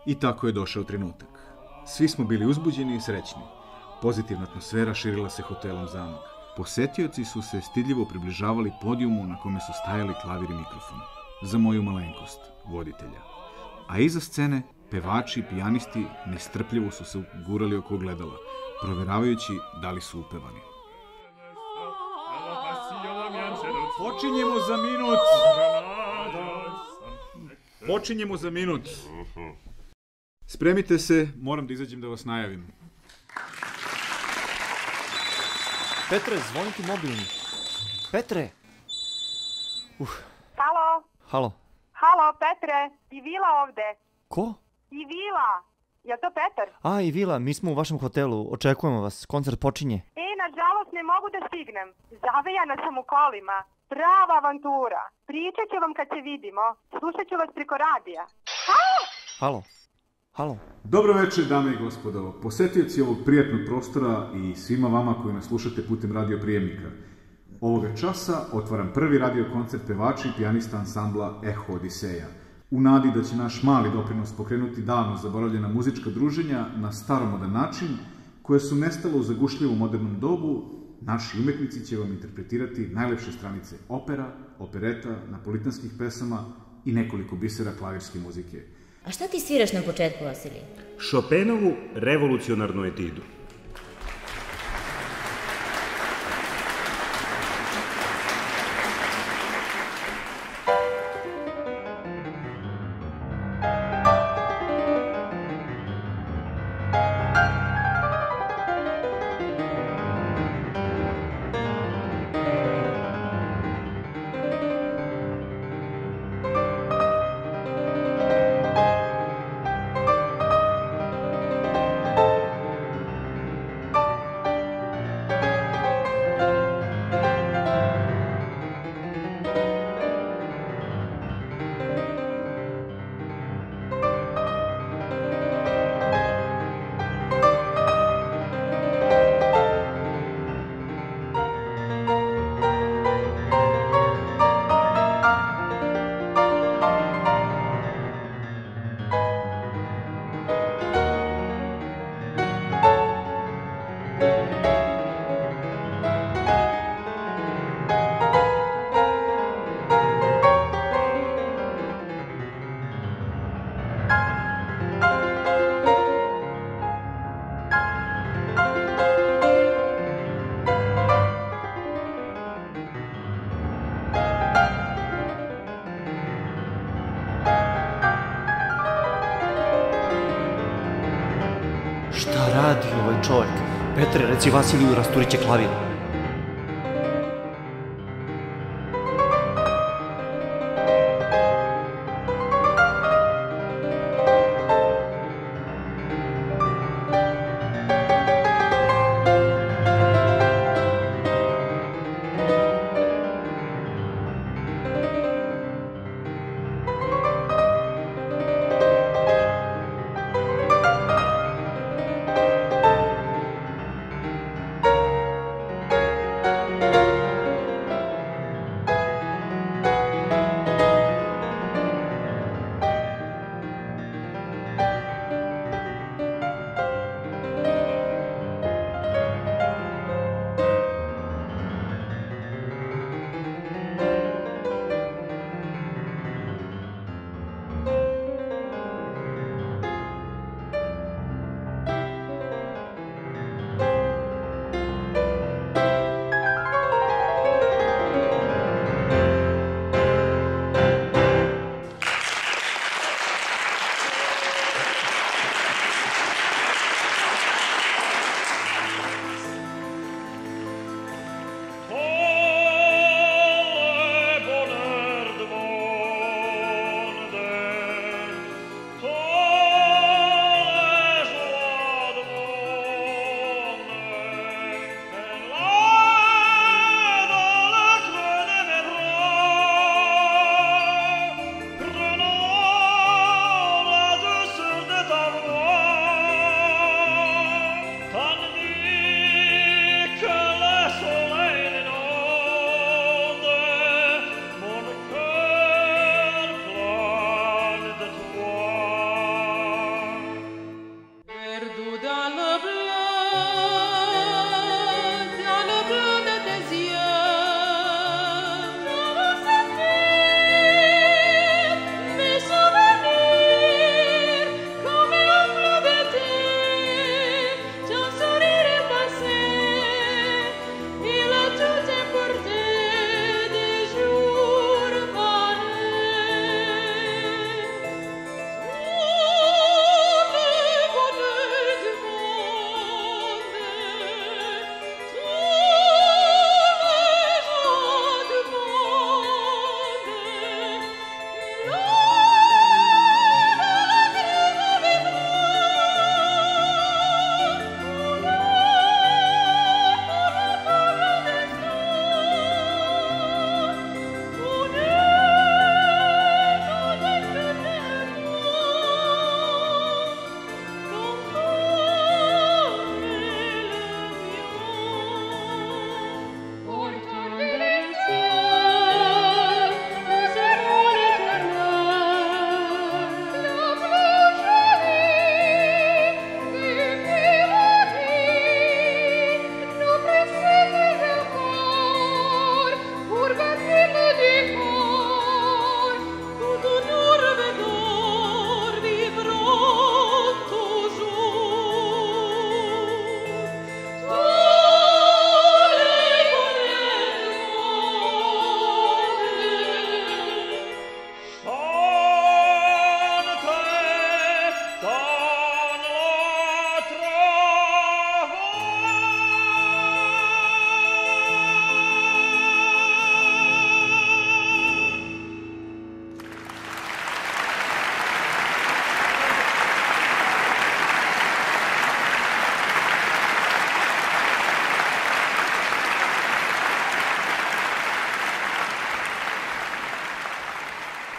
I tako je došao trenutak. Svi smo bili uzbuđeni i srećni. Pozitivna atmosfera širila se hotelom Zamak. Posetioci su se stidljivo približavali podijumu na kome su stajali klavir i mikrofon. Za moju malenkost, voditelja. A iza scene, pevači i pijanisti nestrpljivo su se gurali oko ogledala, provjeravajući da li su upevani. Počinjemo za minut! Počinjemo za minut! Spremite se, moram da izađem da vas najavim. Petre, zvoni ti mobilni. Petre! Halo? Halo. Halo, Petre, i Vila ovde. Ko? I Vila. Je to Petar? A, i Vila, mi smo u vašem hotelu. Očekujemo vas. Koncert počinje. Nažalost ne mogu da stignem. Zavejana sam u kolima. Prava avantura. Pričat ću vam kad se vidimo. Slušat ću vas preko radija. Halo. Halo. Dobro večer, dame i gospodo. Posetioci ovog prijatnog prostora i svima vama koji nas slušate putem radio prijemnika. Ovoga časa otvaram prvi radio koncert pevača i pijanista ansambla Eho Odiseja. U nadi da će naš mali doprinos pokrenuti davno zaboravljena muzička druženja na staromodan način, koje su nestale u zagušljivom modernom dobu, naši umetnici će vam interpretirati najlepše stranice opera, opereta, napolitanskih pesama i nekoliko bisera klavirske muzike. A šta ti sviraš na početku, Vasilij? Chopinovu revolucionarnu etidu. Šta radi ovaj čovjek? Petre, reci Vasiliju, rasturit će klavir.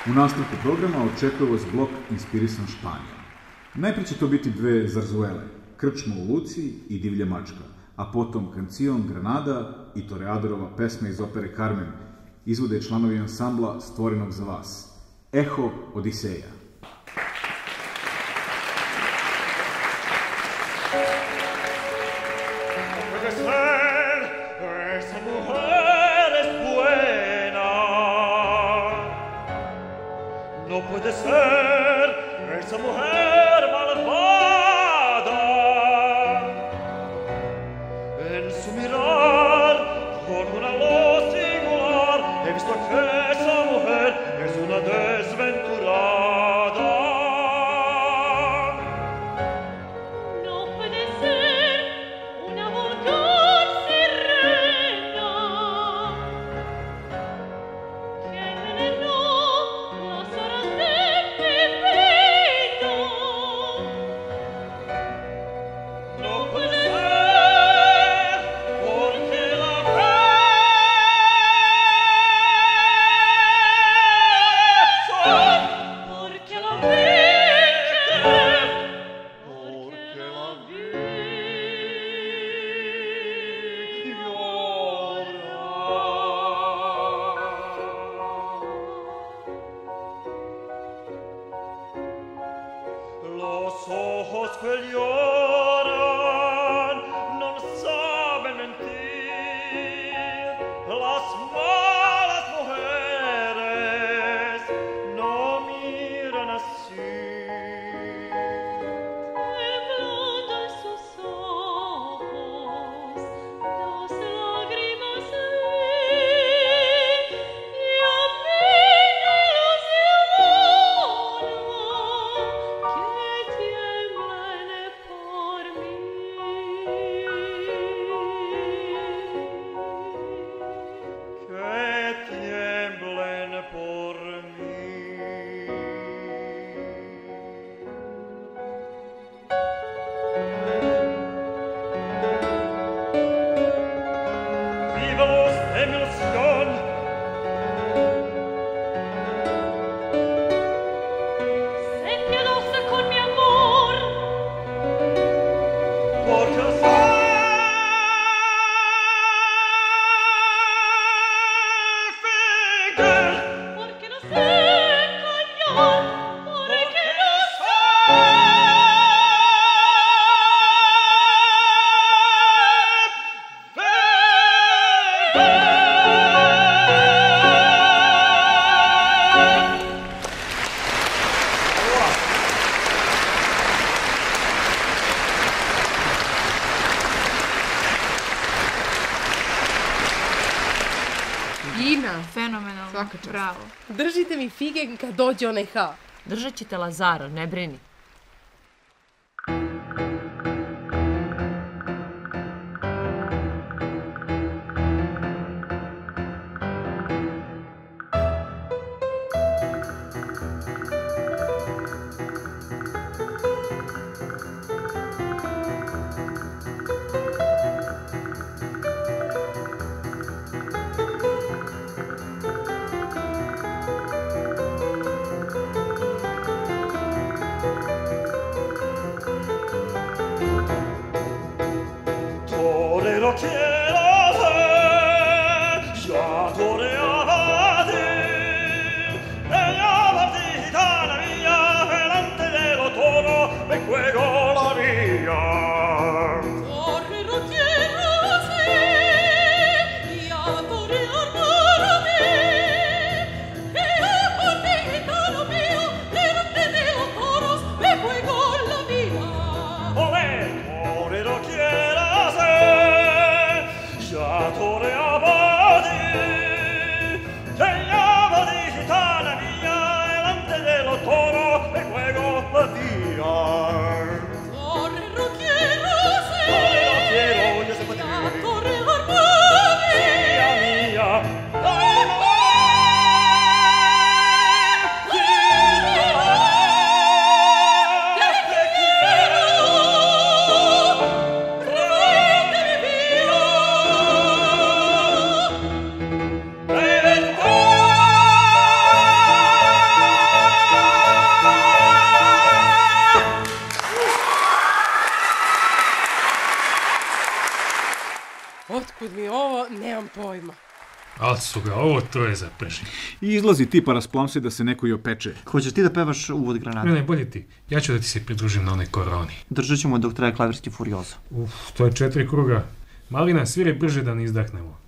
U nastavku programa očekuje vas blok inspirisan Španijom. Najprije će to biti dve zarzuele, Krčma u Luci i Divlja mačka, a potom Cancion Granada i Toreadorova pesma iz opere Carmen, izvode članovi ansambla stvorenog za vas. Eho Odiseja. No puede ser esa mujer malvada. En su mirar, con una luz singular, he visto que esa mujer es una desventurada. No puede ser una mujer serena que envenenó las horas de mi vida. No puede ser porque la beso, porque la Los ojos que lloran no saben mentir. Las malas mujeres no miran así. Temblan sus ojos, dos lágrimas vi, y a mí no los iluminó, que tiemblan por mí. Que tiemblen por mí. Vívalos de mi ilusión. Séquelos con mi amor, Porque lo sé, porque no sé callar, porque no Ina, Fenomenalno. svaka čast. Bravo. Držite mi fige kad dođe onaj H. Držat ćete Lazaro, ne brini. Torero quiero ser, ya toreaba a ti. Ella partita la mía, delante de los toros me juego la mía. Torero quiero ser, y a torear para mí. Ella partita la mía, delante de los toros me juego la mía. Olé, torero quiero ser, Otkud mi ovo, nemam pojma. Ali su ga ovo troje zapržili. I izlazi ti pa rasplamsi da se neko i opeče. Hoćeš ti da pevaš uvod Granade? Ne, bolje ti. Ja ću da ti se pridružim na onoj koroni. Držat ćemo dok traje klavirski furiozo. To je 4 kruga. Malina, sviraj brže da ne izdahnemo.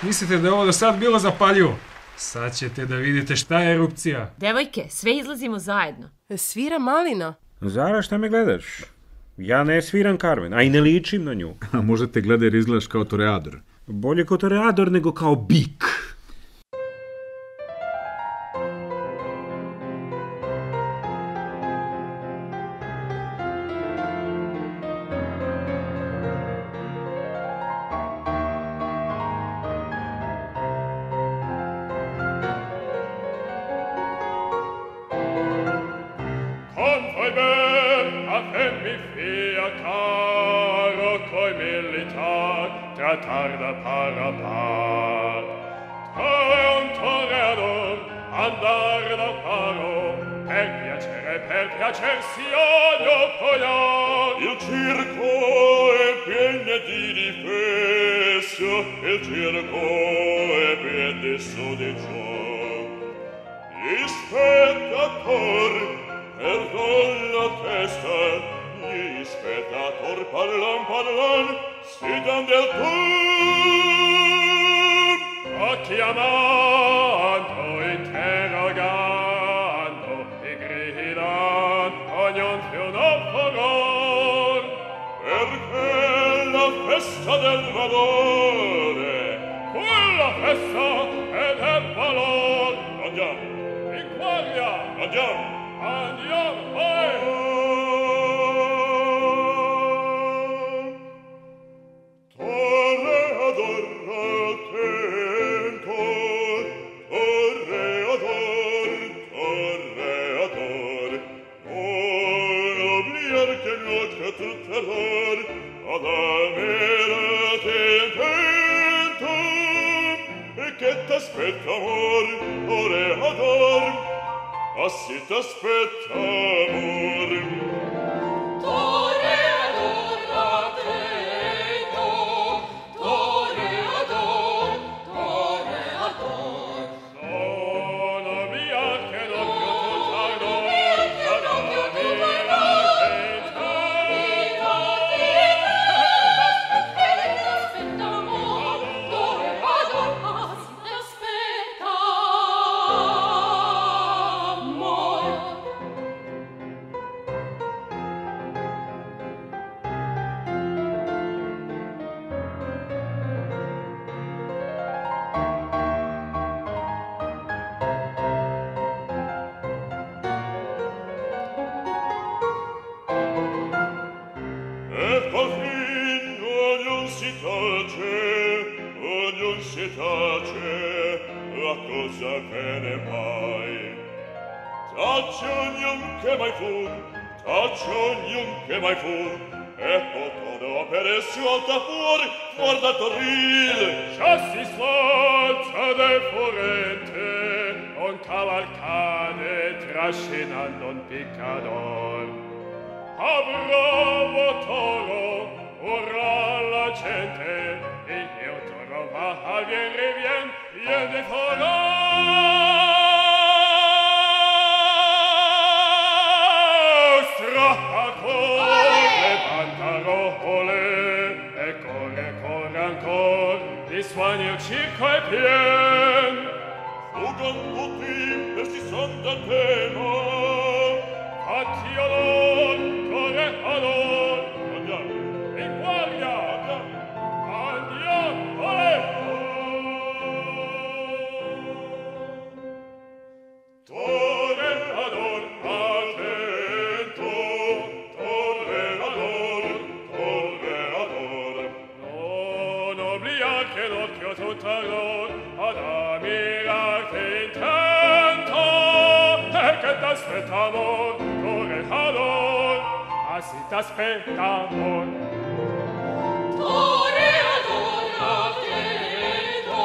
Mislite da je ovo do sad bilo zapaljivo? Sad ćete da vidite šta je erupcija. Devojke, sve izlazimo zajedno. Svira Malina. Zara, šta me gledaš? Ja ne sviram Carmen, a i ne ličim na nju. A možda te gleda jer izgledaš kao toreador. Bolje kao toreador nego kao bik. Tarda para par Tore un toreador andar da paro per piacersi dopo il circo è pieno di difese silenzio il circo e piedi sudicio. Gli spettatori perdono la testa, gli spettatori parlan, si dan del tuo. Chiamando, interrogando, e gridando, ognuno più non favor, perché la festa del valore, quella festa è del valore. Andiamo, in guardia, andiamo, Toreador, attento, toreador, non obliar che notte tu terror, ad amirate intento, e che t'aspetta amor, toreador, assi t'aspetta amor. Toreador, attento, toreador, toreador. Non obliar che l'occhio tu t'ardor, Ad amirate intento, t'aspetta amor, toreador, assi t'aspetta amor. E col fin ognuno si tace, a cosa bene mai. Tace ognuno che mai fu, e potono per sciolta fuor da torril. Già si slazza del forente, un cavalcade trascinando un piccador. A bravo toro, urrà la gente, e io toro va, vien de toro. Strappaco, levantaro, ole, e corre ancor, di suoni il circo è pien. Fugan tutti, per si son da tema, fatti ador, corre ador, andiamo, in guardia, andiamo, olè! Toreador, attento, toreador, non obliar che l'occhio tutt'allor, ad amirarti intento, e che t'aspetta amor, toreador, assi t'aspetta amor. Toreador, attento,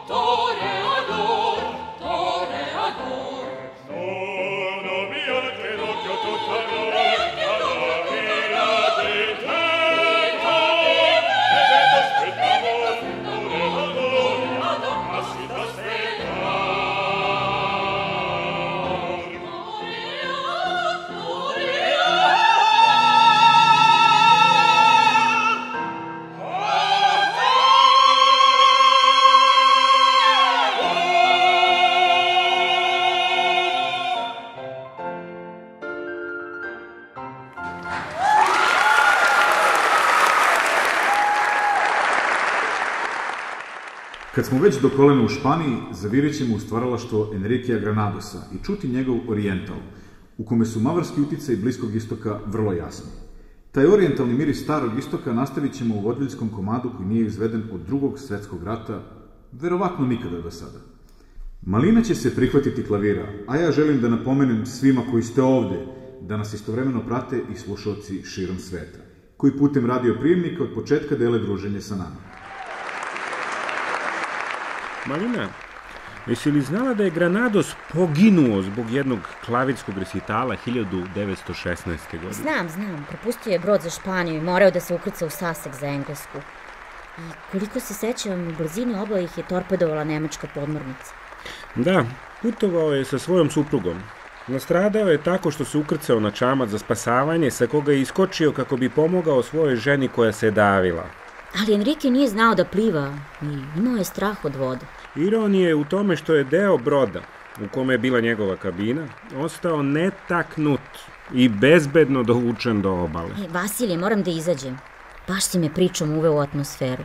toreador, toreador. Non obliar che l'occhio tutt'allor, ad amirarti intento, e che t'aspetta amor, toreador, assi t'aspetta amor. Kad smo već do kolena u Španiji, zavirit ćemo u stvaralaštvo Enriquea Granadosa i čuti njegov Oriental, u kome su mavarski uticaj Bliskog istoka vrlo jasni. Taj orijentalni miris starog istoka nastavit ćemo u vodviljskom komadu koji nije izveden od Drugog svjetskog rata, verovatno nikada do sada. Malina će se prihvatiti klavira, a ja želim da napomenem svima koji ste ovde da nas istovremeno prate i slušalci širom sveta, koji putem radioprijemnika od početka dele druženje sa nama. Malina, jesi li znala da je Granados poginuo zbog jednog klavirskog resitala 1916. godine? Znam, propustio je brod za Španiju i morao da se ukrca u Sussex za Englesku. I koliko se sećam, u blizini obala ih je torpedovala nemačka podmornica. Da, putovao je sa svojom suprugom. Nastradao je tako što se ukrcao na čamac za spasavanje, sa koga je iskočio kako bi pomogao svojoj ženi koja se davila. Ali Enrique nije znao da pliva i imao je strah od vode. Ironija je u tome što je deo broda, u kome je bila njegova kabina, ostao netaknut i bezbedno dovučen do obale. Vasilije, moram da izađem. Baš si me pričom uveo u atmosferu.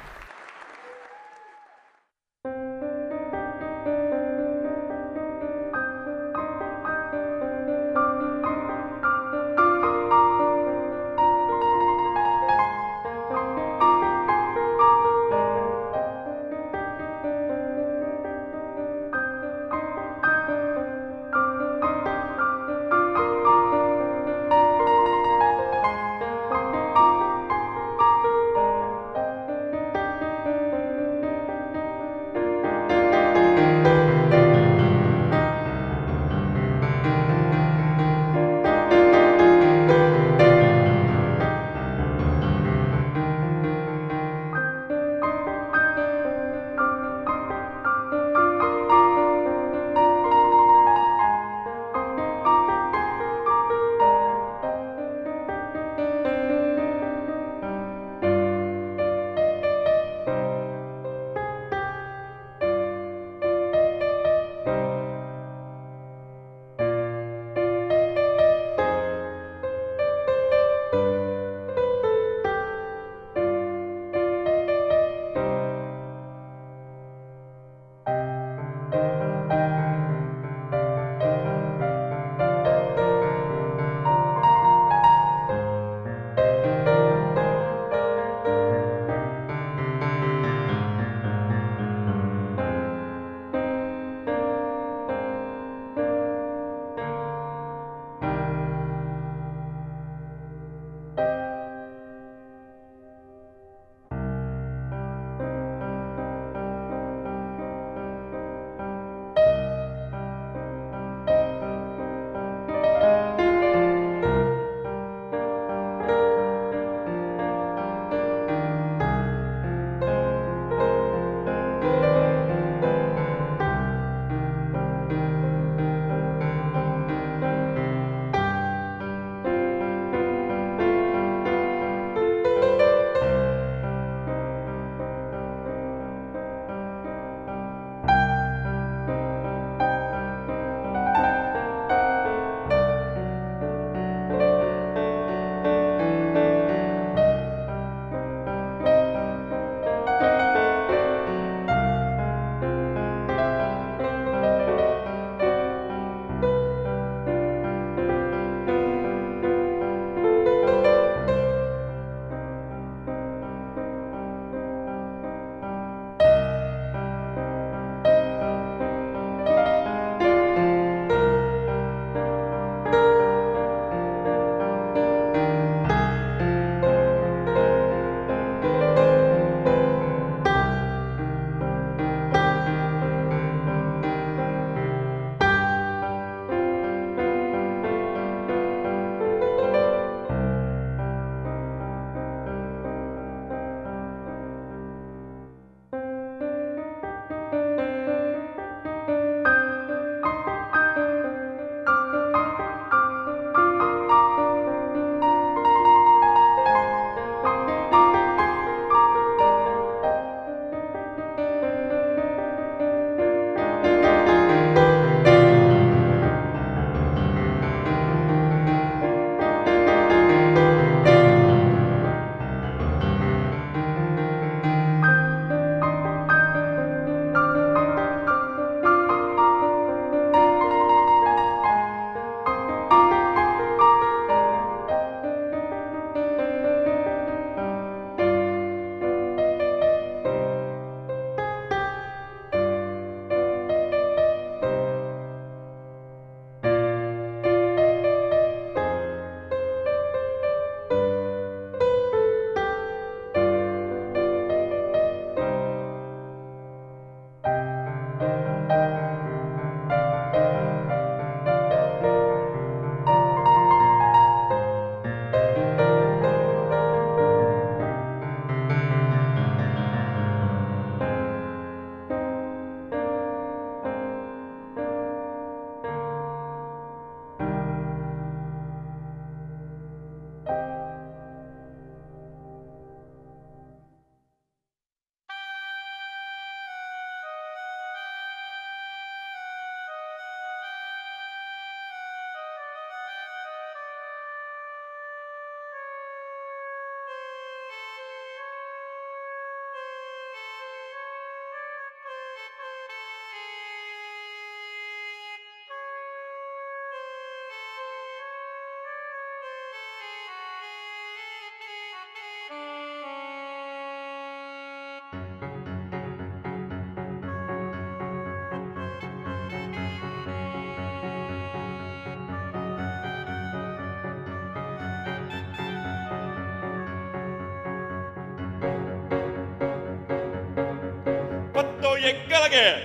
Gallagher!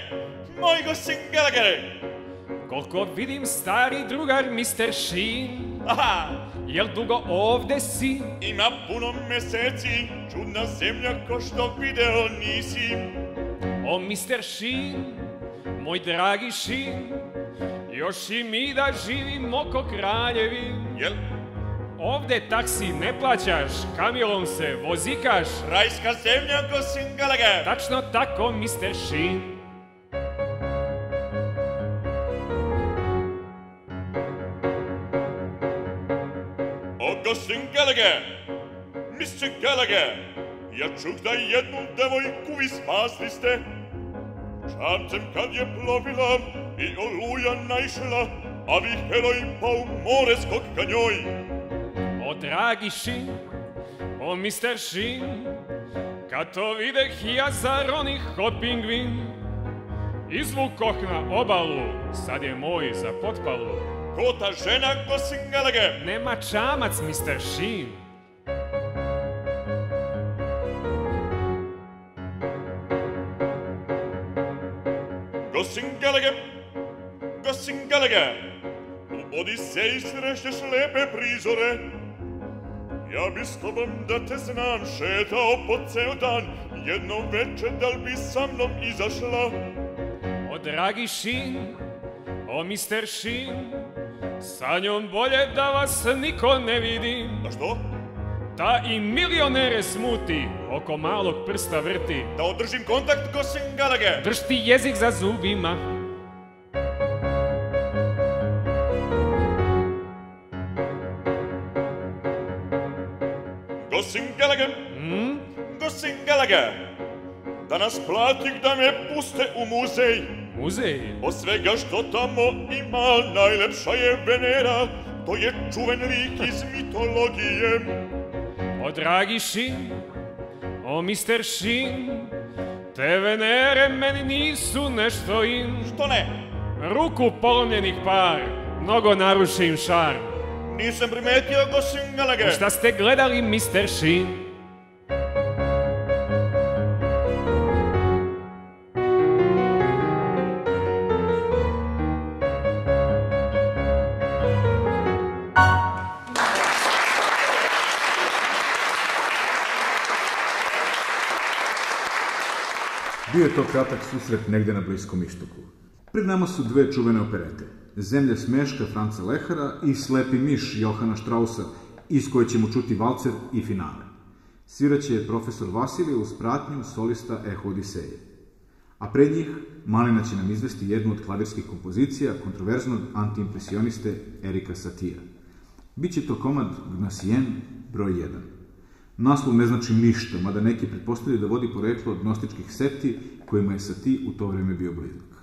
Moj gosin Gallagher! Koliko vidim stari drugar Mr. Sheen, Aha! jel dugo ovde si? Ima puno meseci, čudna zemlja ko što video nisi. O Mr. Sheen, moj dragi Sheen, još i mi da živimo ko kraljevi. Jel? Ovde taksi ne plaćaš, kamilom se vozikaš. Rajska zemlja gosin Gallagher! Tačno tako, Mr. Sheen. O gosin Gallagher! Mr. Gallagher! Ja čuh da jednu devojku vi spasli ste. Čamcem kad je plovila i oluja naišla, a vi heroj pa u more skok ka njoj. O dragi Sheen, o Mr. Sheen, kad to videh ja zaronih od pingvin. Izvukoh na obalu, sad je moj za potpalu. Ko ta žena gosin Gallagher? Nema čamac, Mr. Sheen. Gosin Gallagher, gosin Gallagher, u Odiseji srećeš lepe prizore. Ja bi s tobom da te znam šetao po ceo dan, jedno veče da li bi sa mnom izašla? O dragi Sheen, o Mr. Sheen, sa njom bolje da vas niko ne vidi. A što? Ta i milionere smuti, oko malog prsta vrti. Da održim kontakt, gosin Gallagher? Drž ti jezik za zubima. Gosin Gallagher? Gosin Gallagher, da nas platih da me puste u muzej. Muzej? Od svega što tamo ima, najlepša je Venera, to je čuven lik iz mitologije. O dragi Sheen, o Mr. Sheen, te Venere meni nisu nešto in. Što ne? Ruku polomljenih par, mnogo naruše im šarm. Nisam primetio, gosin Gallagher. Šta ste gledali, Mr. Sheen? Bio je to kratak susret negde na Bliskom istoku. Pred nama su dve čuvene operete. Zemlja smeška Franca Lehara i Slepi miš Johana Strausa, iz koje ćemo čuti valcer i finale. Sviraće profesor Vasilije uz pratnju solista Eho Odiseje. A pred njih Malina će nam izvesti jednu od klavirskih kompozicija kontroverznog antiimpresioniste Erika Satija. Biće to komad Gnasien broj 1. Naslov ne znači ništa, mada neki pretpostavljaju da vodi poreklo od gnostičkih sekti kojima je Sati u to vreme bio blizak.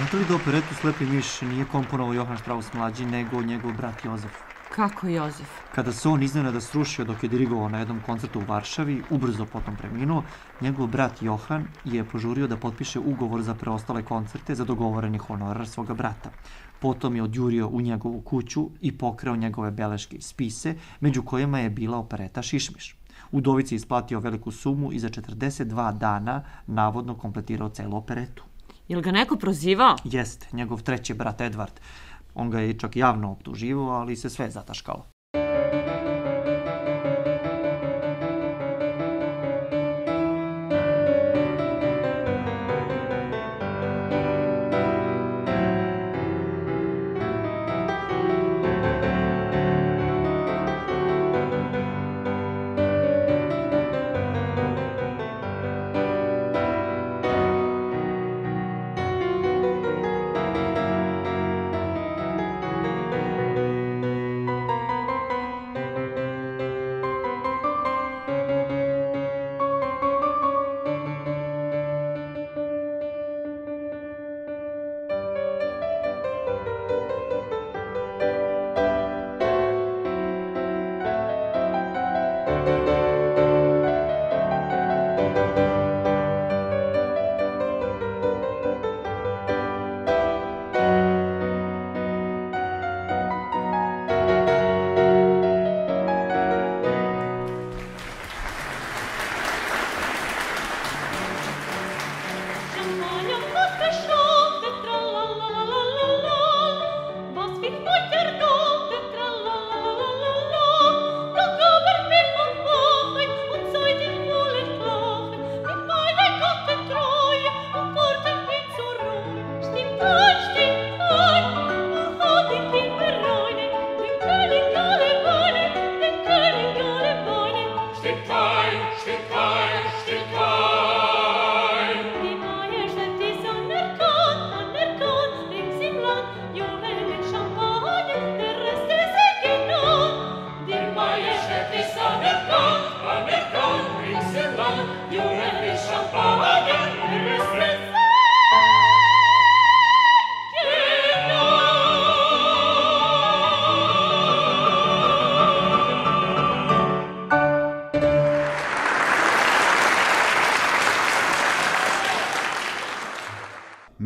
Znate li da operetu Slepi miš nije komponovao Johann Strauss mlađi, nego njegov brat Jozef? Kako Jozef? Kada se on iznenada srušio dok je dirigovao na jednom koncertu u Varšavi, ubrzo potom preminuo, njegov brat Johann je požurio da potpiše ugovor za preostale koncerte za dogovoreni honorar svoga brata. Potom je odjurio u njegovu kuću i pokrao njegove beleške i spise, među kojima je bila opereta Šišmiš. Udovici je isplatio veliku sumu i za 42 dana navodno kompletirao celu operetu. Jel ga neko prozivao? Jeste, njegov treći brat Edvard. On ga je čak javno optuživao, ali se sve zataškalo.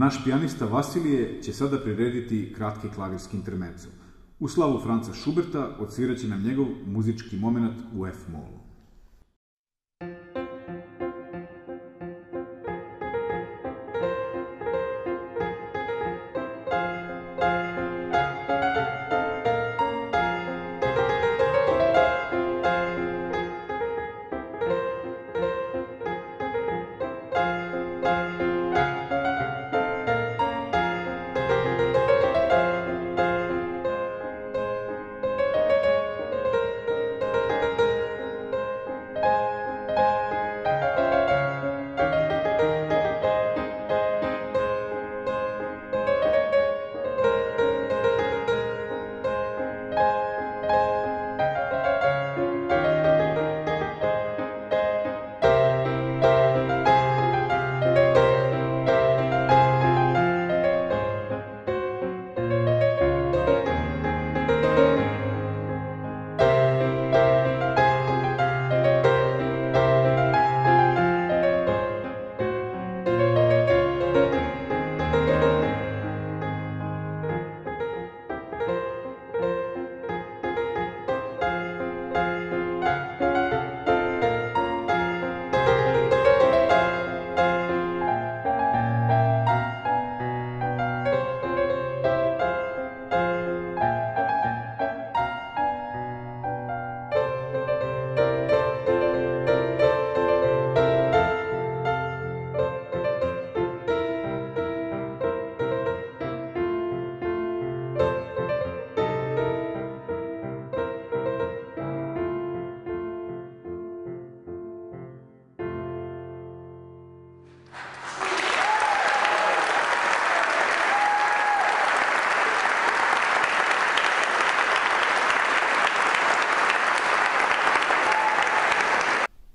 Naš pijanista Vasilije će sada prirediti kratki klavirski intermezzo. U slavu Franca Schuberta odsvirat će nam njegov muzički momenat u F-molu.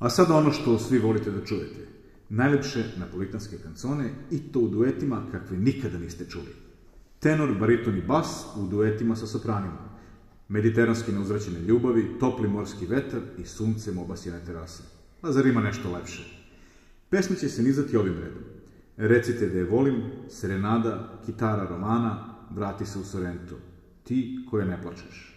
A sada ono što svi volite da čujete. Najlepše napolitanske kancone i to u duetima kakve nikada niste čuli. Tenor, bariton i bas u duetima sa sopranima. Mediteranski neuzvraćene ljubavi, topli morski vetar i suncem obasjene terase. A zar ima nešto lepše? Pesma će se nizati ovim redom. Recite da je volim, serenada, kitara romana, vrati se u Sorrento. Ti koje ne plačeš.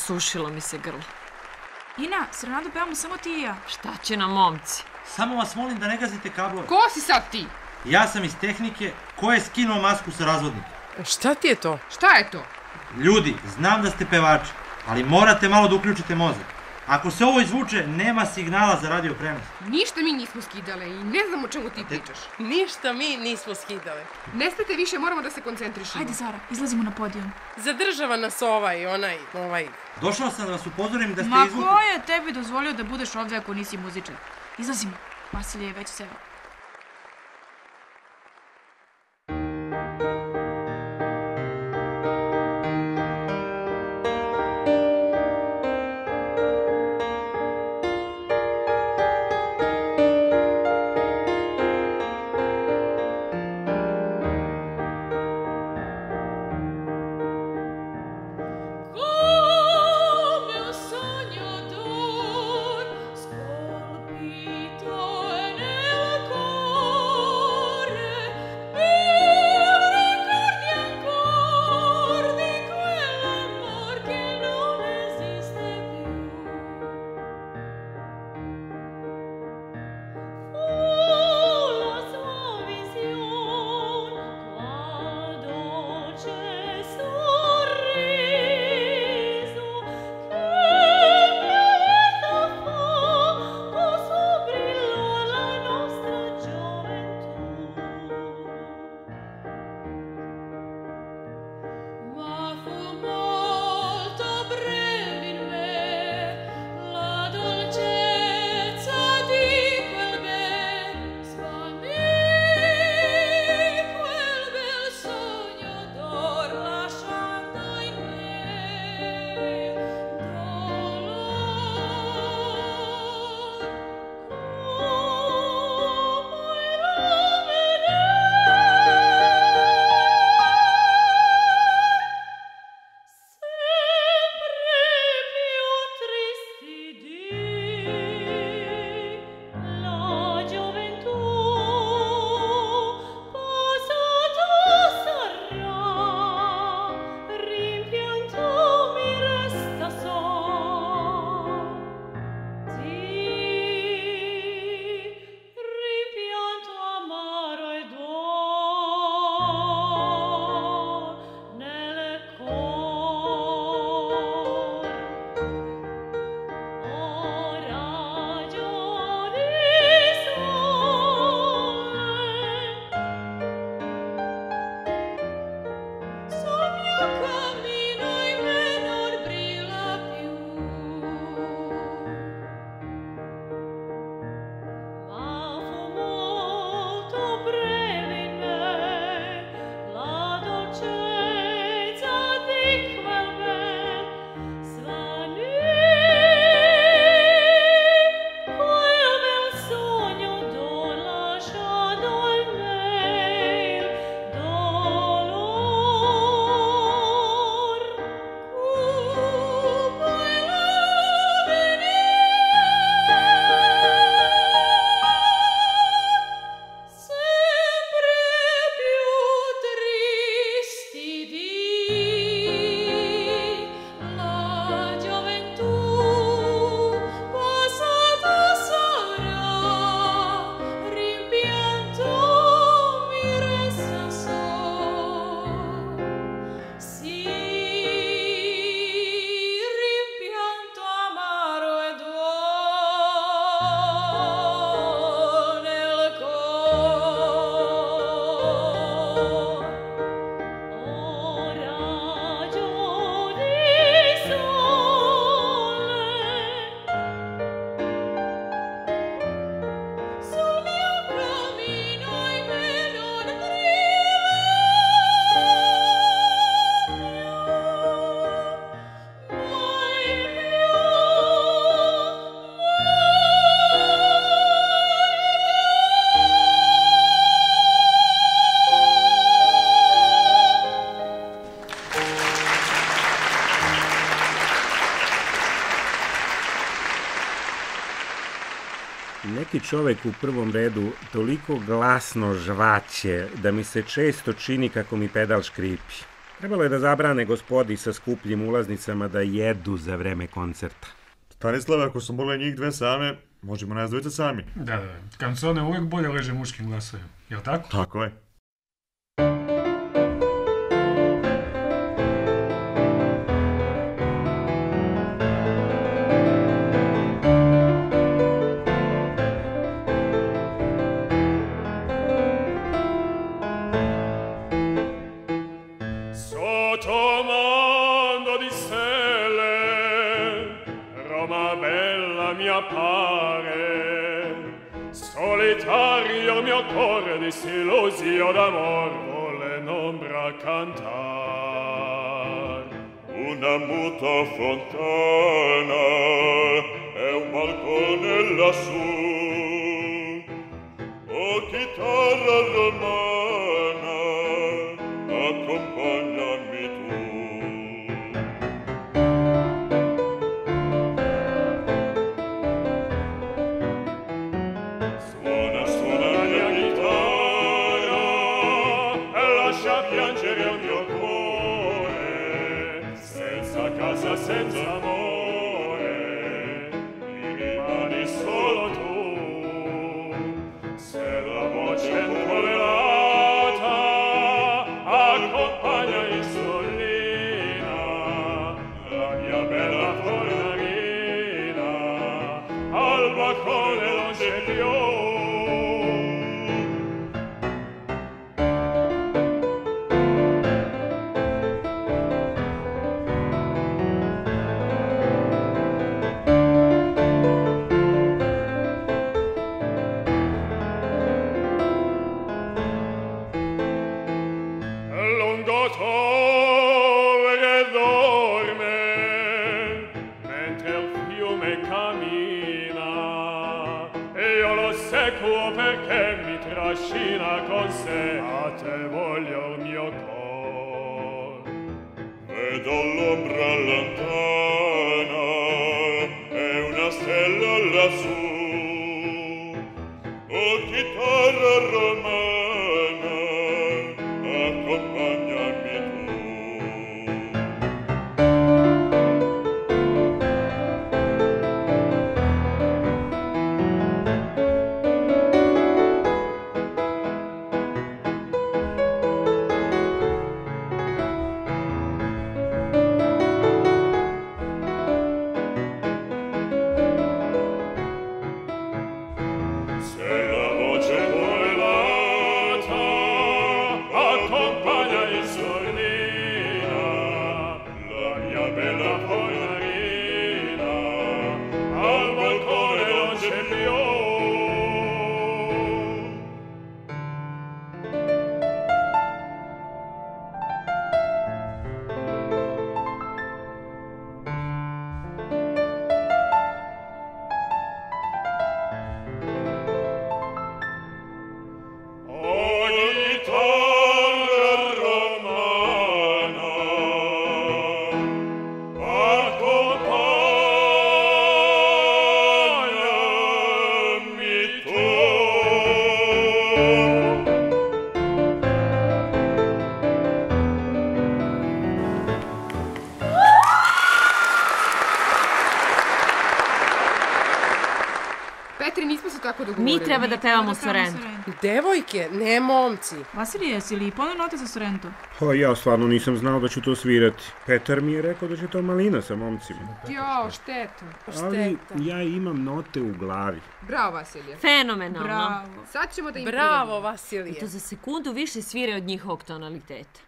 Osušilo mi se grlo. Ina, serenadu pevamo samo ti i ja. Šta će nam momci? Samo vas molim da ne gazite kablove. Ko si sad ti? Ja sam iz tehnike, ko je skinuo masku sa razvodnika. Šta ti je to? Šta je to? Ljudi, znam da ste pevači, ali morate malo da uključite mozak. Ako se ovo izvuče, nema signala za radio prenos. Ništa mi nismo skidale i ne znam o čemu ti pričaš. Ništa mi nismo skidale. Ne stajte više, moramo da se koncentrišemo. Ajde, Zara, izlazimo na podijum. Zadržava nas ovaj. Došao sam da vas upozorim da ste izvukli... Ma ko je tebi dozvolio da budeš ovdje ako nisi muzičar? Izlazimo. Vasilije je već seo. Neki čovek u prvom redu toliko glasno žvaće da mi se često čini kako mi pedal škripi. Trebalo je da zabrane gospodi sa skupljim ulaznicama da jedu za vreme koncerta. Stanislave, ako su mogle njih dve same, možemo nas dvojica sami. Da. Kancone uvijek bolje leže muškim glasovima, jel tako? Tako je. solitario il mio cuore disillusio d'amor vuole in ombra cantar. Una muta fontana e un balcone lassù, oh chitarra romana, accompagnami tu. Suona, suona la mia chitarra e lascia piangere il mio cuore, senza casa, senza amore, mi rimani solo tu. Se la voce intolerata accompagna in solina la mia bella fornarina, al balcone non c'è più. Lungo torre dorme mentre il fiume cammina e io lo seguo perché mi trascina con sé. A te voglio il mio cor. Vedo l'ombra lontana e una stella lassù, oh chitarra romana, accompagnami tu. Se la voce volata accompagna in sordina la mia bella fornarina, al balcone non c'è più. Oh chitarra romana, accompagnami tu. Petri, nismo se tako dogovorili. Mi treba da pevamo Sorento. Devojke, ne momci. Vasilije, jesi li poneo note za Sorento? Pa ja stvarno nisam znao da ću to svirati. Petar mi je rekao da će to Malina sa momcima. Jo, štetu. Ali ja imam note u glavi. Bravo, Vasilije. Fenomenalno. Bravo. Sad ćemo da im Bravo, priredimo. I Vasilije. to za sekundu više svire od njihovog tonaliteta.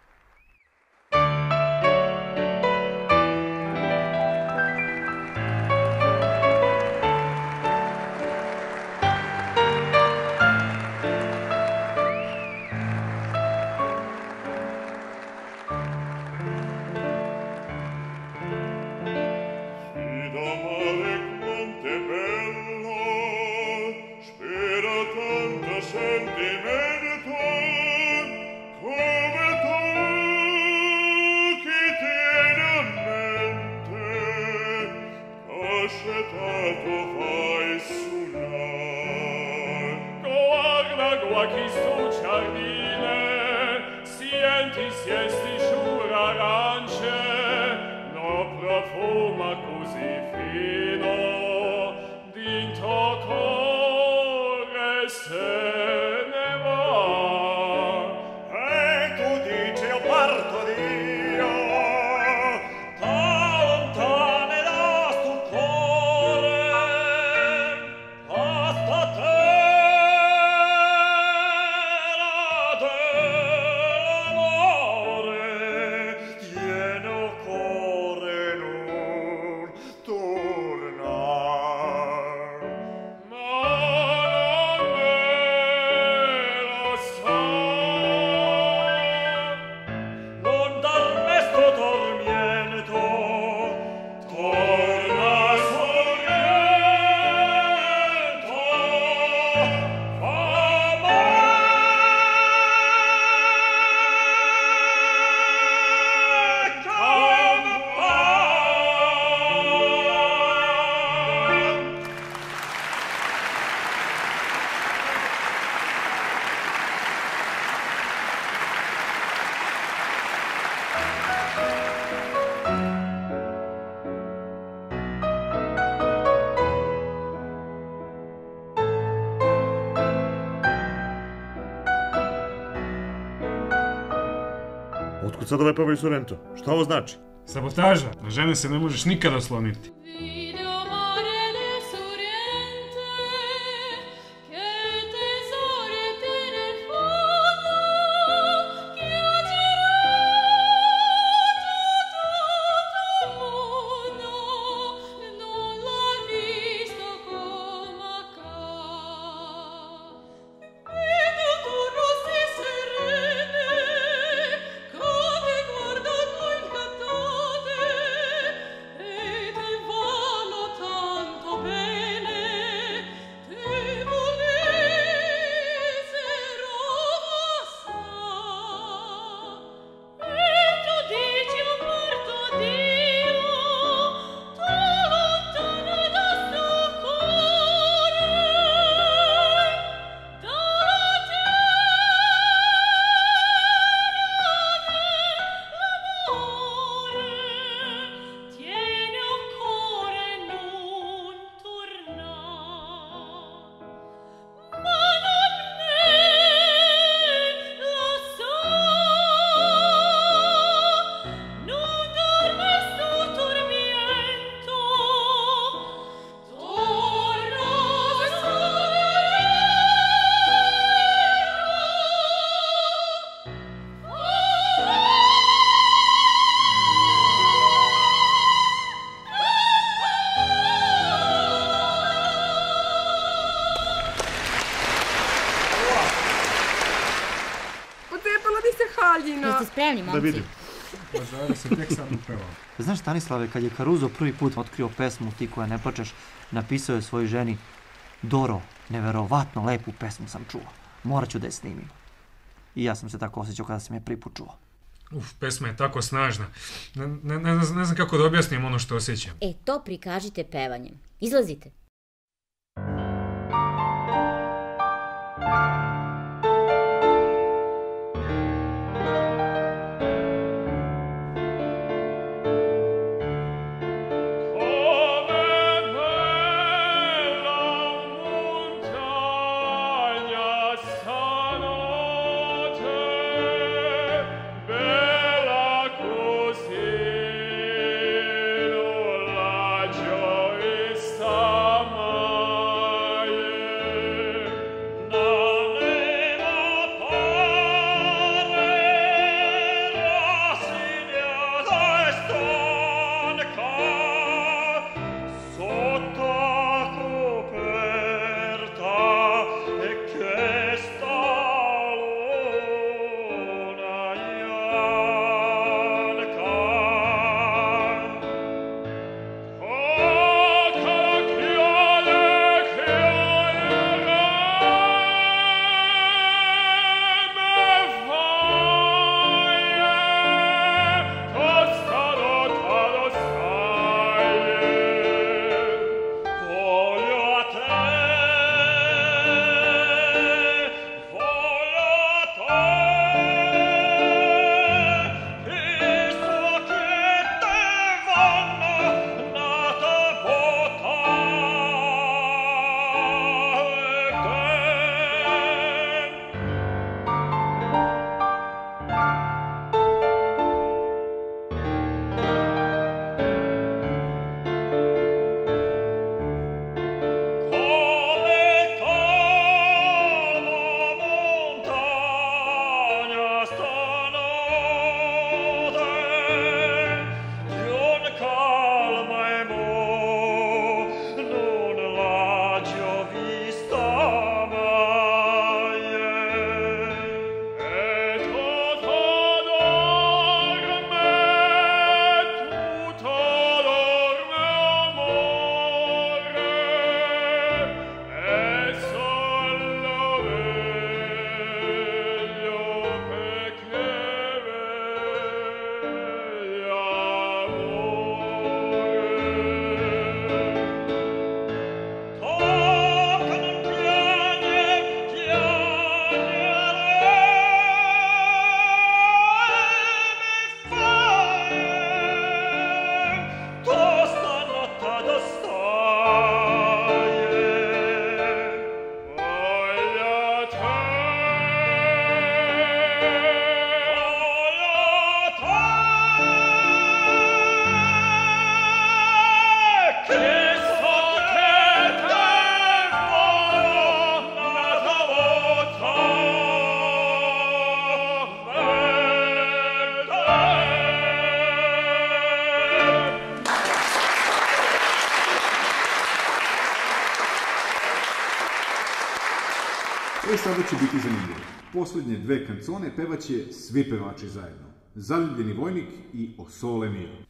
Fido mare Montebello, spero tanto sentimento come tu chi tieni a mente, cascetato fai suonar. Guarda qua chi sto giardine, senti sti sciure arance, no profuma così fino, dinto cuore se ne va. E tu dici io parto Dio, da lontane da sto cuore, hasta terra dell'amore, tieno cuore non tornar. Ma non me Otkud sad ove pevaju Sorrento? Šta ovo znači? Sabotaža. Na žene se ne možeš nikada osloniti. Jeste spremni, momci? Da vidim. Pa Zara se tek sad upevao. Znaš, Stanislave, kad je Caruso prvi put otkrio pesmu Ti koja ne plačeš, napisao je svojoj ženi: Doro, neverovatno lepu pesmu sam čuo. Morat ću da je snimim. I ja sam se tako osjećao kada sam je prvi put čuo. Pesma je tako snažna. Ne znam kako da objasnim ono što osjećam. To prikažite pevanjem. Izlazite. Stop. Sada će biti zanimljivo. Poslednje dve kancone pevaće svi pevači zajedno. Zaljubljeni vojnik i O sole mio.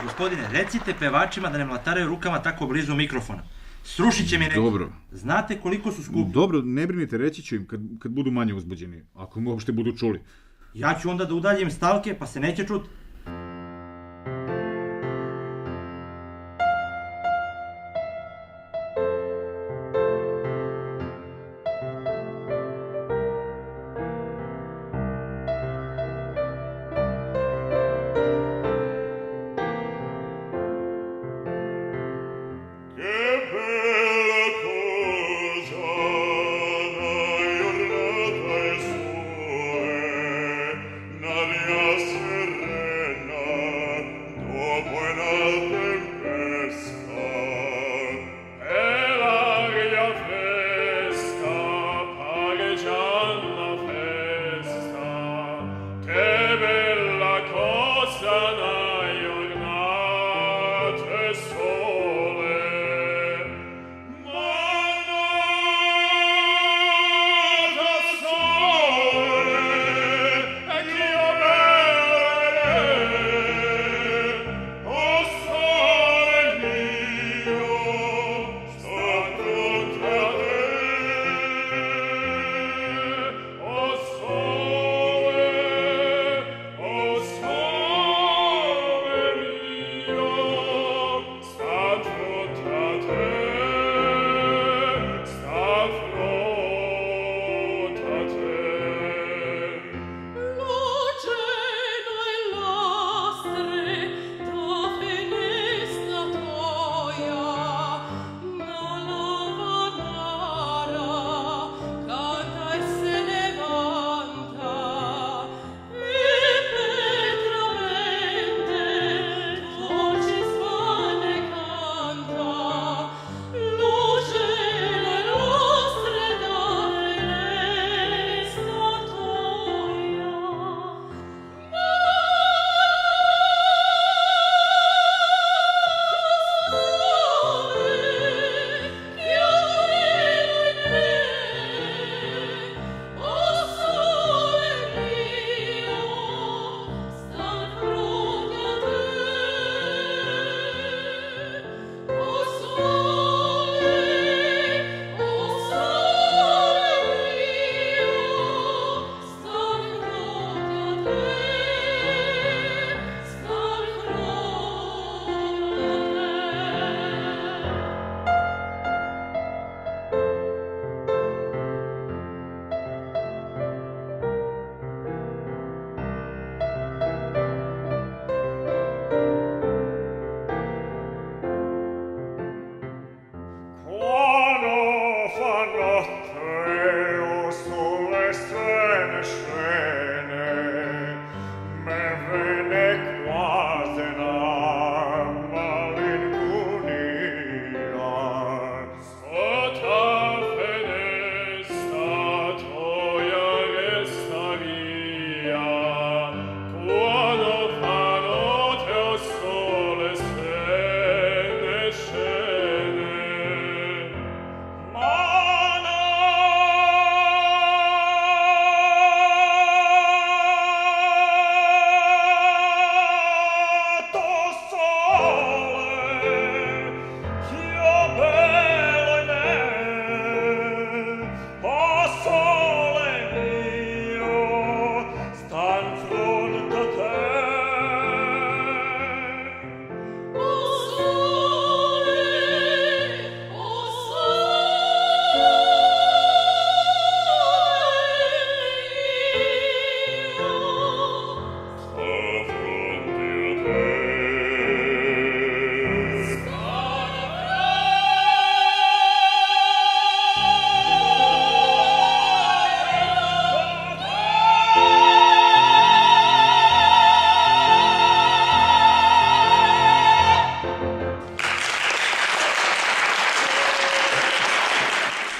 Gospodine, recite pevačima da ne mlataraju rukama tako blizu mikrofona. Srušit će mi neki. Dobro. Znate koliko su skupi? Dobro, ne brinite, reći ću im kad budu manje uzbuđeni. Ako mu uopšte budu čuli. Ja ću onda da udaljim stalke, pa se neće čuti. Nadia serena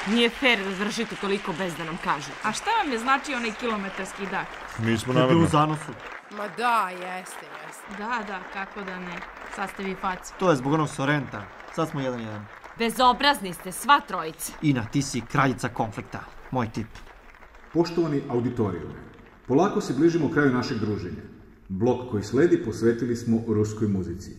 Nije fair da završite toliko bez da nam kažete. A šta vam je znači onaj kilometarski dah? Mi smo To je bilo namerno. u zanosu. Ma da, jeste. Da, kako da ne. Sad ste vi faci. To je zbog onog Sorenta. Sad smo 1-1. Bezobrazni ste, sva trojica. Ina, ti si kraljica konflikta. Moj tip. Poštovani auditorijumi, polako se bližimo kraju našeg druženja. Blok koji sledi posvetili smo ruskoj muzici.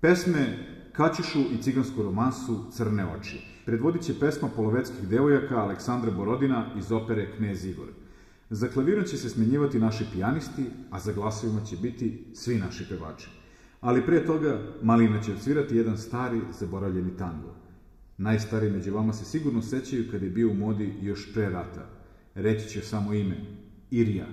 Pesme Kačišu i cigansku romansu Crne oči. Predvodit će pesma polovetskih devojaka Aleksandra Borodina iz opere Knez Igor. Za klavirom će se smenjivati naši pijanisti, a za glasovima će biti svi naši pevači. Ali pre toga Malina će odsvirati jedan stari, zaboravljeni tango. Najstariji među vama se sigurno sećaju kad je bio u modi još pre rata. Reći će samo ime, Irija.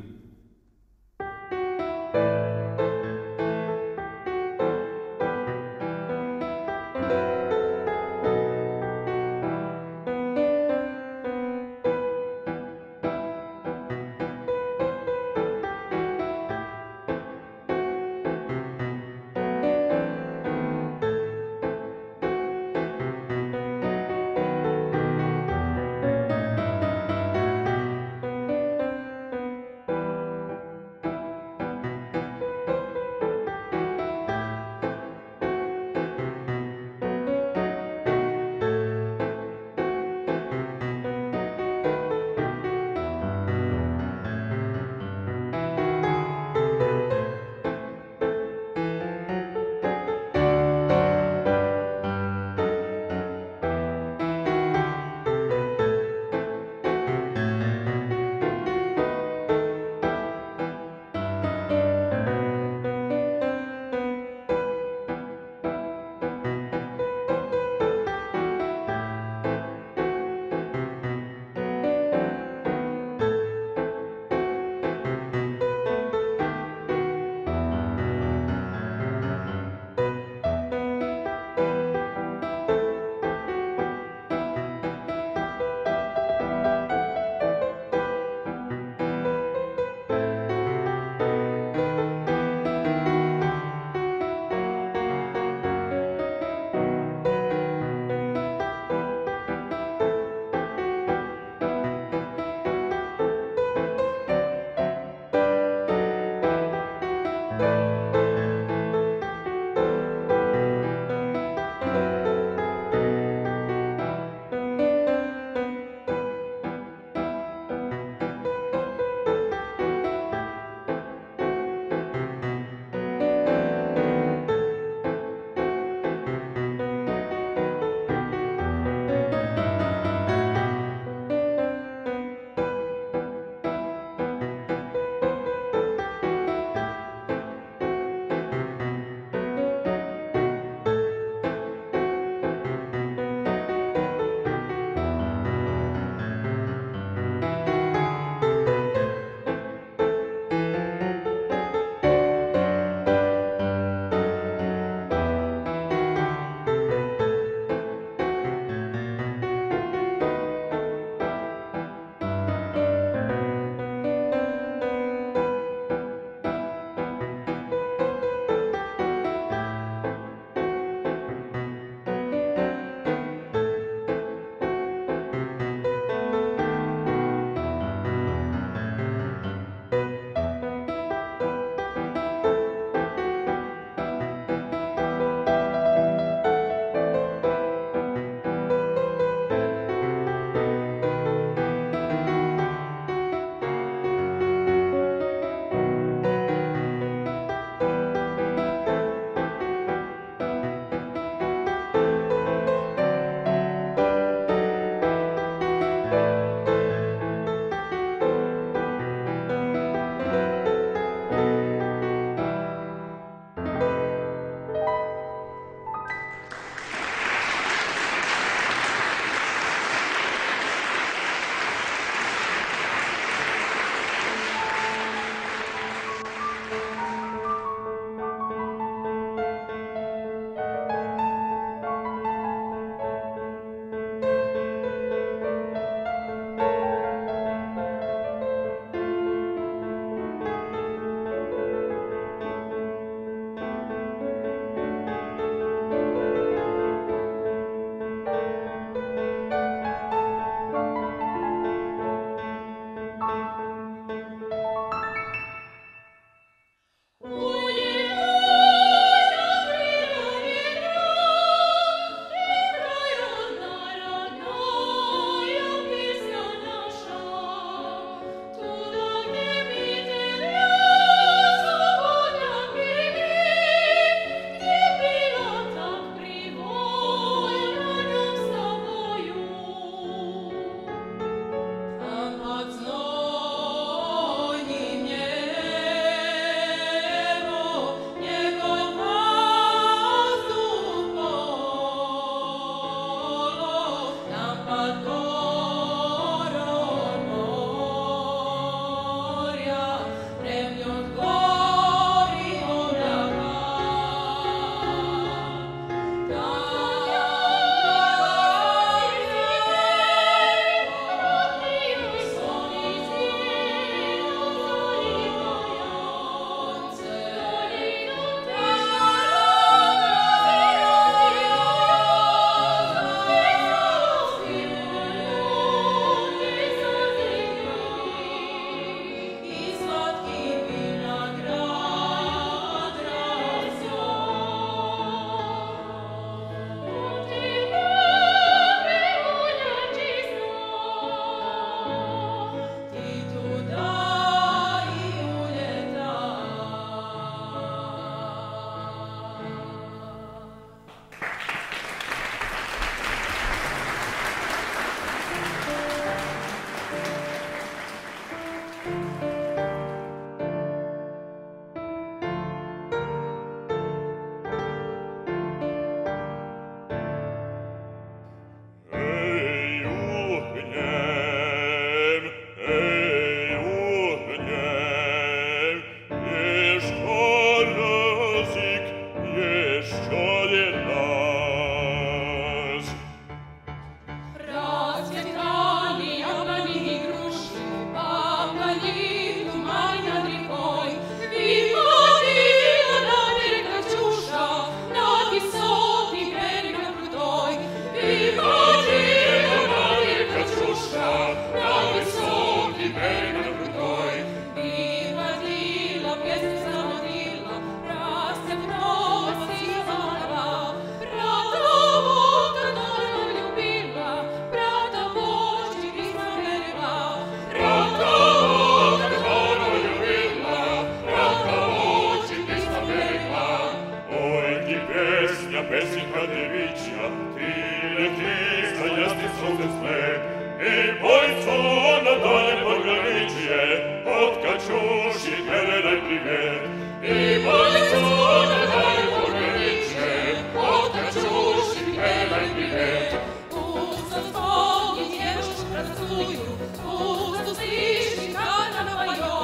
sunce splet i bojicu ona dalje pograničuje, od Kaćuši gledaj privet. I bojicu ona dalje pograničuje, od Kaćuši gledaj privet. Usta zbogi djevšć razduju, usta stiši kada napaju,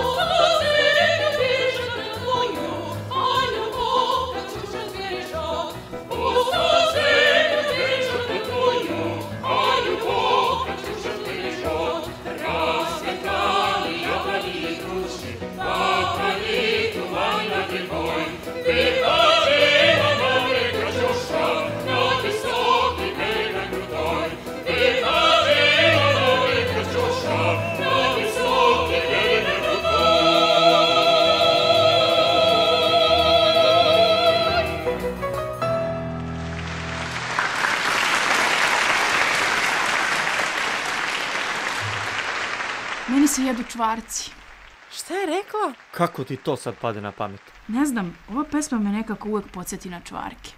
usta zirika piše razduju, a ljubov Kaćuša zviješa. Usta zirika piše razduju, a ljubov Kaćuša zviješa. Rasvetali jablani i krušni, napravi tu vajnati boj. Vidali imamo Kaćuša, na visoki bereg grudoj. Vidali imamo Kaćuša, na visoki bereg grudoj. Meni se jedu čvarci. Šta je rekla? Kako ti to sad pade na pamet? Ne znam, ova pesma me nekako uvek podsjeti na čvarke.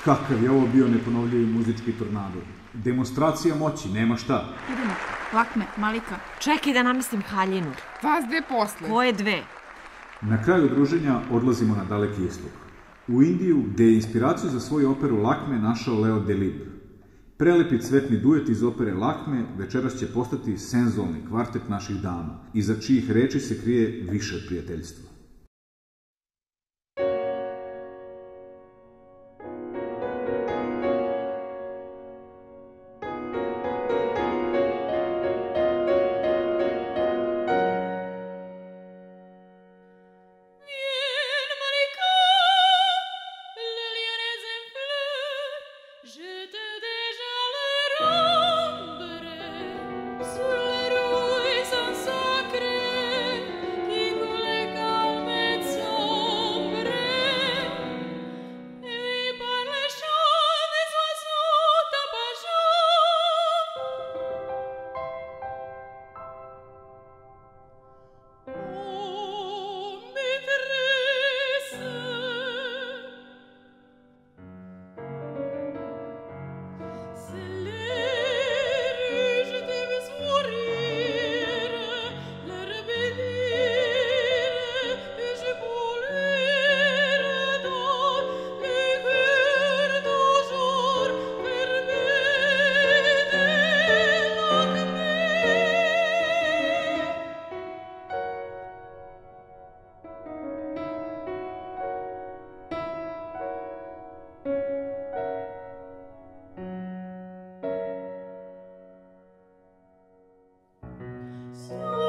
Kakav je ovo bio neponovljivi muzički tornado. Demonstracija moći, nema šta. Idemo, Lakme, Malika. Čekaj da namestim haljinu. Vas dve posle. Koje dve? Na kraju druženja odlazimo na daleki istok. U Indiju, gde je inspiraciju za svoju operu Lakme našao Leo Delib. Prelepi cvetni duet iz opere Lakme večeras će postati senzualni kvartet naših dama, iza čijih reči se krije više od prijateljstva. Sur les roues Thank you.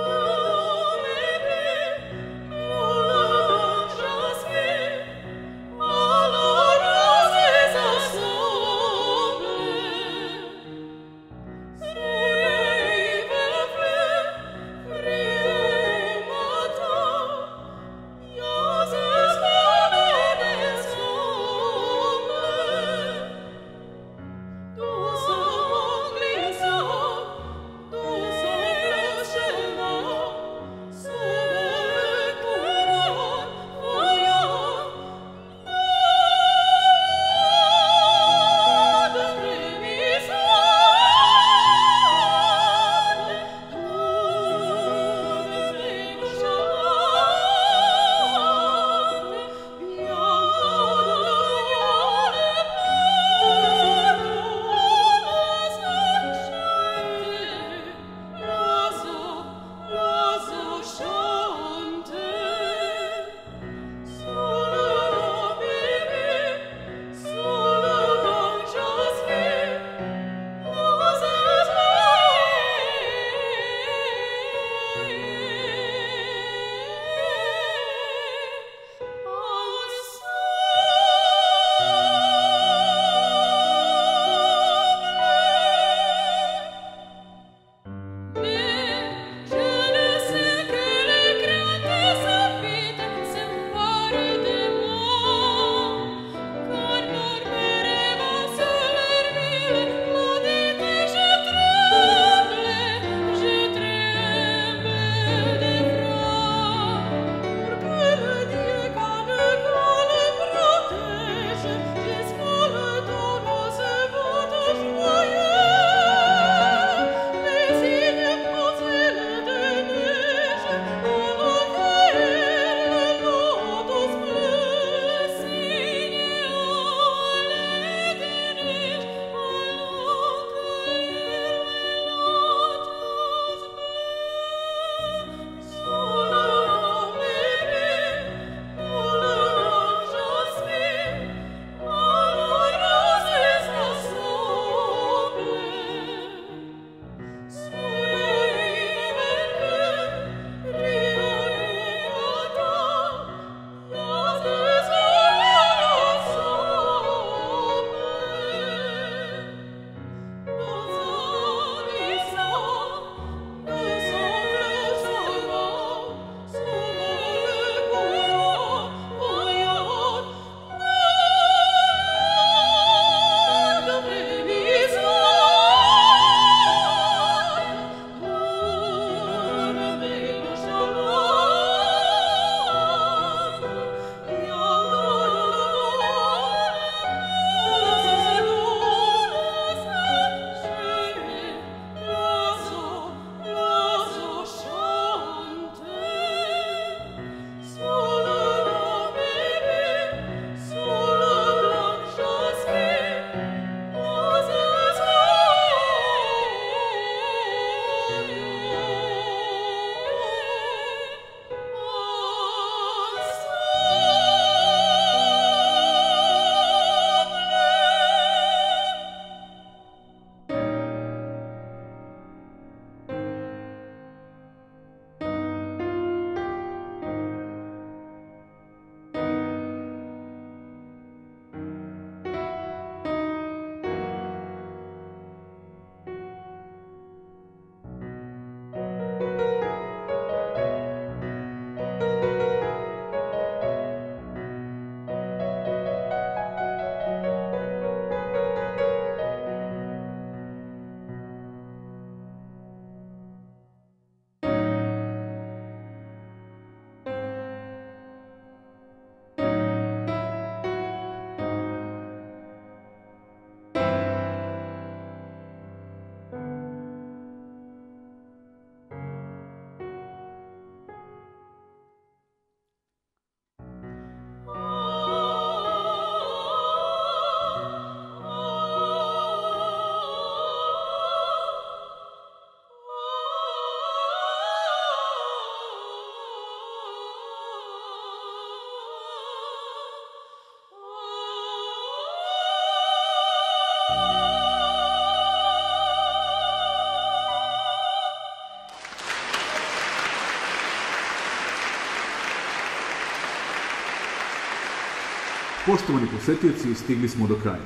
Poštovani posetioci, stigli smo do kraja.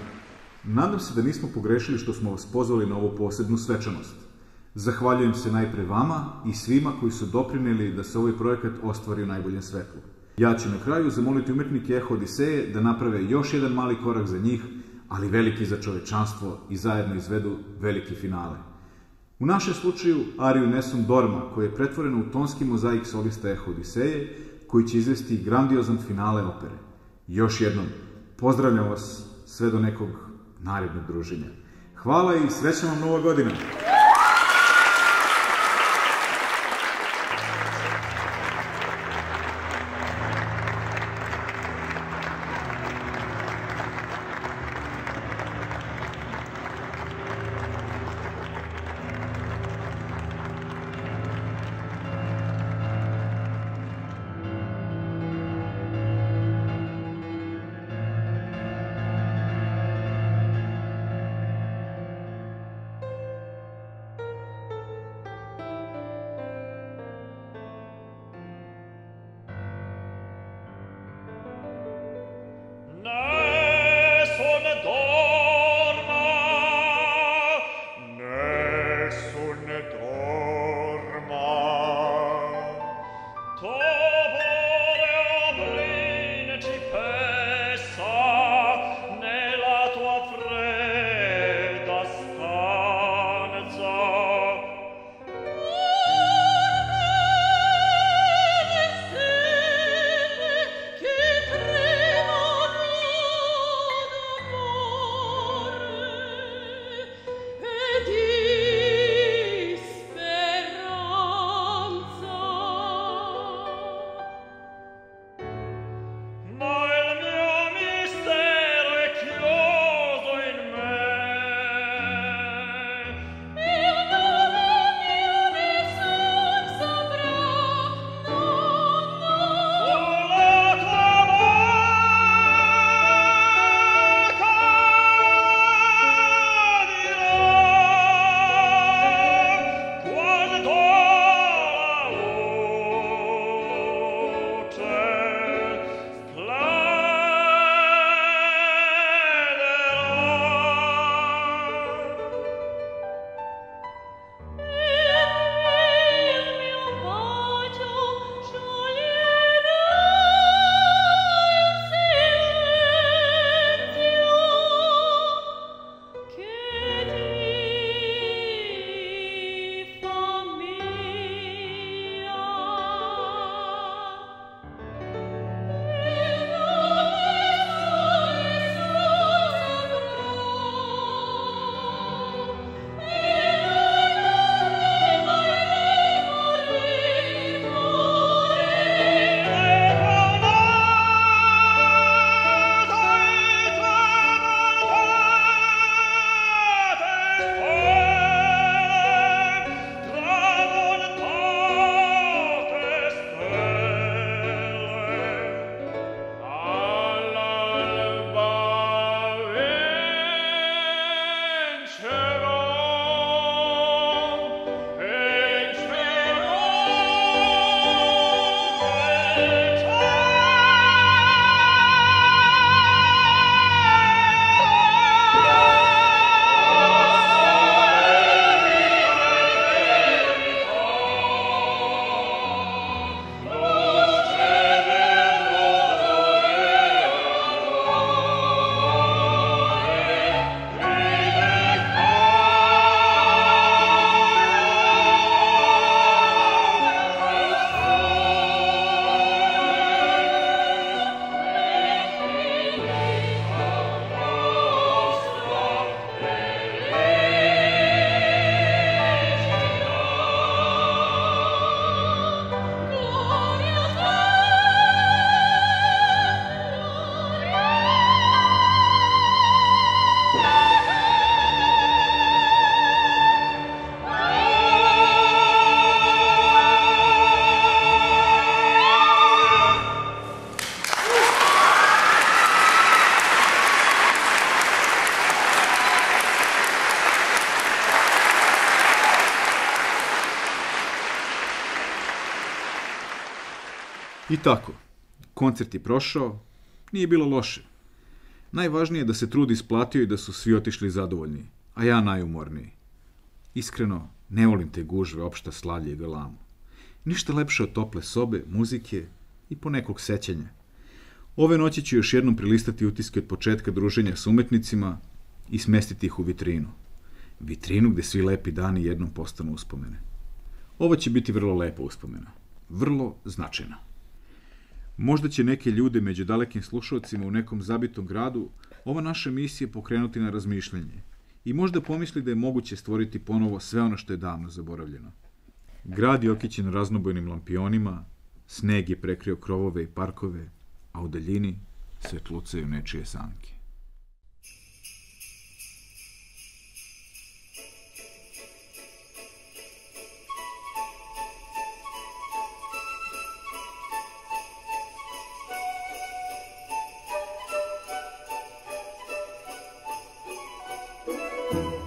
Nadam se da nismo pogrešili što smo vas pozvali na ovu posebnu svečanost. Zahvaljujem se najpre vama i svima koji su doprineli da se ovaj projekat ostvari u najboljem svetlu. Ja ću na kraju zamoliti umetnike Eho Odiseje da naprave još jedan mali korak za njih, ali veliki za čovečanstvo i zajedno izvedu veliki finale. U našem slučaju ariju Nessun Dorma, koja je pretvorena u tonski mozaik solista Eho Odiseje, koji će izvesti grandiozan finale opere. Još jednom, pozdravljam vas sve do nekog narednog druženja. Hvala i srećna vam Nova godina! I tako, koncert je prošao, nije bilo loše. Najvažnije je da se trud isplatio i da su svi otišli zadovoljni, a ja najumorniji. Iskreno, ne volim te gužve, opšta slavlje i galamu. Ništa lepše od tople sobe, muzike i ponekog sećanja. Ove noći ću još jednom prilistati utiske od početka druženja s umetnicima i smestiti ih u vitrinu. Vitrinu gde svi lepi dani jednom postanu uspomene. Ovo će biti vrlo lepa uspomena. Vrlo značajna. Možda će neke ljude među dalekim slušalcima u nekom zabitom gradu ova naša misija pokrenuti na razmišljanje i možda pomisli da je moguće stvoriti ponovo sve ono što je davno zaboravljeno. Grad je okićen raznobojnim lampionima, sneg je prekrio krovove i parkove, a u daljini svetlucaju nečije sanke. Thank you.